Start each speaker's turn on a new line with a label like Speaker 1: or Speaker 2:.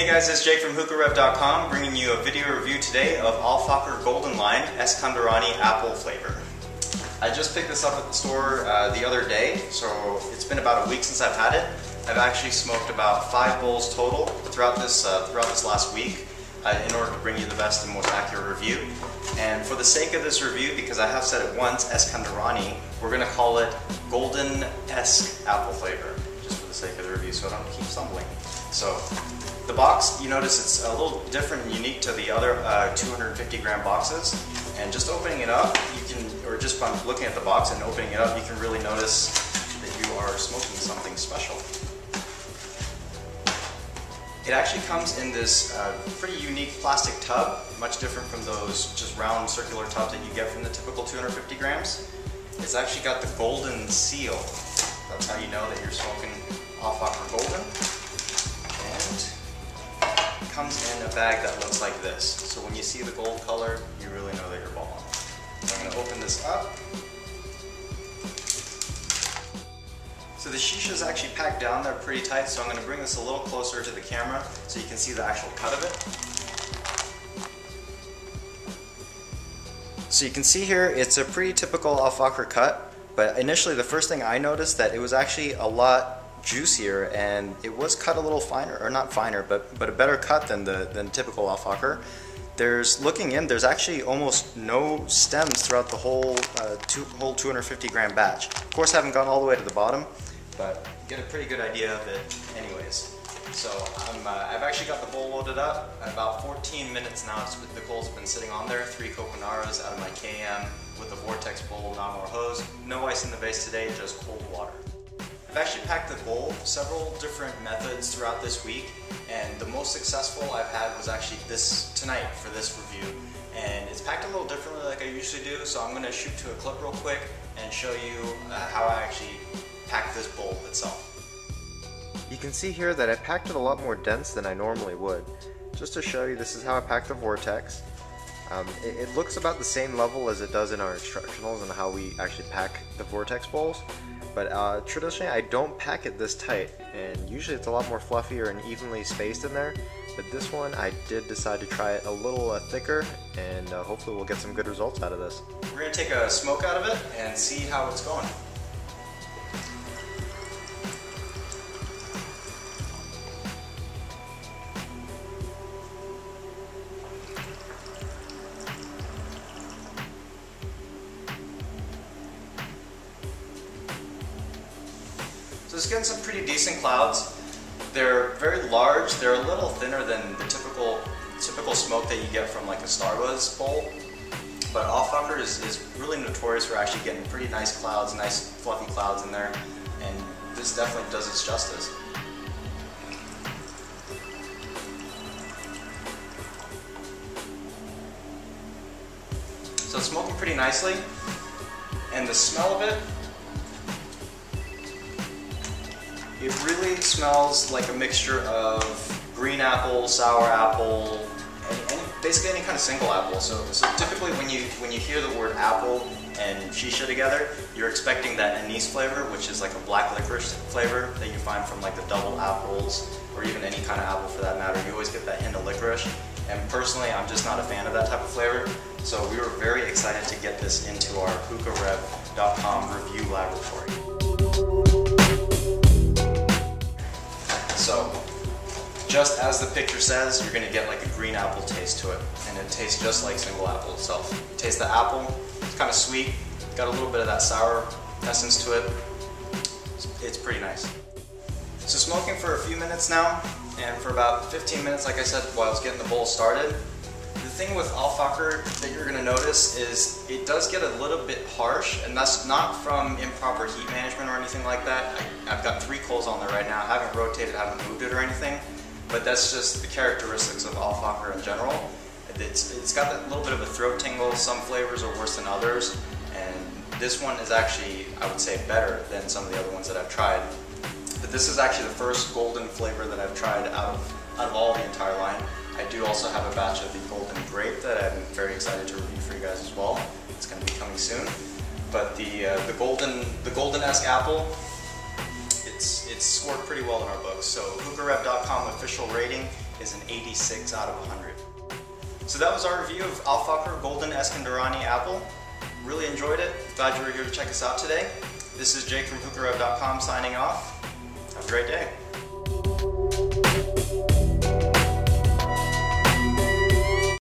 Speaker 1: Hey guys, it's Jake from HookahRev.com bringing you a video review today of Fakher Golden Line Eskandarani apple flavor. I just picked this up at the store the other day, so it's been about a week since I've had it. I've actually smoked about 5 bowls total throughout this last week in order to bring you the best and most accurate review. And for the sake of this review, because I have said it once, Eskandarani, we're going to call it Golden-esque apple flavor, just for the sake of the review, so I don't keep stumbling. So, the box, you notice it's a little different and unique to the other 250 gram boxes. And just opening it up, you can, or just by looking at the box and opening it up, you can really notice that you are smoking something special. It actually comes in this pretty unique plastic tub, much different from those just round circular tubs that you get from the typical 250 grams. It's actually got the golden seal. That's how you know that you're smoking Fakher Golden. And it comes in a bag that looks like this. So when you see the gold color, you really know that you're balling. So I'm going to open this up. So the shisha is actually packed down there pretty tight, so I'm going to bring this a little closer to the camera so you can see the actual cut of it. So you can see here, it's a pretty typical Fakher cut, but initially the first thing I noticed that it was actually a lot juicier, and it was cut a little finer, or not finer, but a better cut than typical Fakher. Looking in, there's actually almost no stems throughout the whole 250 gram batch. Of course, I haven't gone all the way to the bottom, but get a pretty good idea of it anyways. So I've actually got the bowl loaded up. About 14 minutes now, the coals have been sitting on there. 3 coconaras out of my KM with a vortex bowl, not more hose. No ice in the base today, just cold water. I've actually packed the bowl several different methods throughout this week, and the most successful I've had was actually tonight for this review. And it's packed a little differently like I usually do, so I'm going to shoot to a clip real quick and show you how I actually pack this bowl itself. You can see here that I packed it a lot more dense than I normally would. Just to show you, this is how I pack the vortex. It looks about the same level as it does in our instructionals and how we actually pack the vortex bowls. But traditionally I don't pack it this tight, and usually it's a lot more fluffier and evenly spaced in there. But this one I did decide to try it a little thicker, and hopefully we'll get some good results out of this. We're going to take a smoke out of it and see how it's going. So it's getting some pretty decent clouds. They're very large. They're a little thinner than the typical smoke that you get from like a Starbuzz bowl. But Fakher is really notorious for actually getting pretty nice clouds, nice fluffy clouds in there. And this definitely does its justice. So it's smoking pretty nicely. And the smell of it, it really smells like a mixture of green apple, sour apple, basically any kind of single apple. So typically when you hear the word apple and shisha together, you're expecting that anise flavor, which is like a black licorice flavor that you find from like the double apples, or even any kind of apple for that matter. You always get that hint of licorice. And personally, I'm just not a fan of that type of flavor. So we were very excited to get this into our HookahRev.com review laboratory. So, just as the picture says, you're going to get like a green apple taste to it, and it tastes just like single apple itself. You taste the apple, it's kind of sweet, got a little bit of that sour essence to it. It's pretty nice. So smoking for a few minutes now, and for about 15 minutes, like I said, while I was getting the bowl started. The thing with Fakher that you're going to notice is it does get a little bit harsh, and that's not from improper heat management or anything like that. I've got 3 coals on there right now. I haven't rotated, haven't moved it or anything, but that's just the characteristics of Fakher in general. It's got that little bit of a throat tingle. Some flavors are worse than others, and this one is actually, I would say, better than some of the other ones that I've tried. But this is actually the first golden flavor that I've tried out of all the entire line. I do also have a batch of the golden grape that I'm very excited to review for you guys as well. It's going to be coming soon. But the golden-esque apple, it's scored pretty well in our books. So HookahRev.com official rating is an 86 out of 100. So that was our review of Fakher Golden Eskandarani apple. Really enjoyed it. Glad you were here to check us out today. This is Jake from HookahRev.com signing off. Have a great day.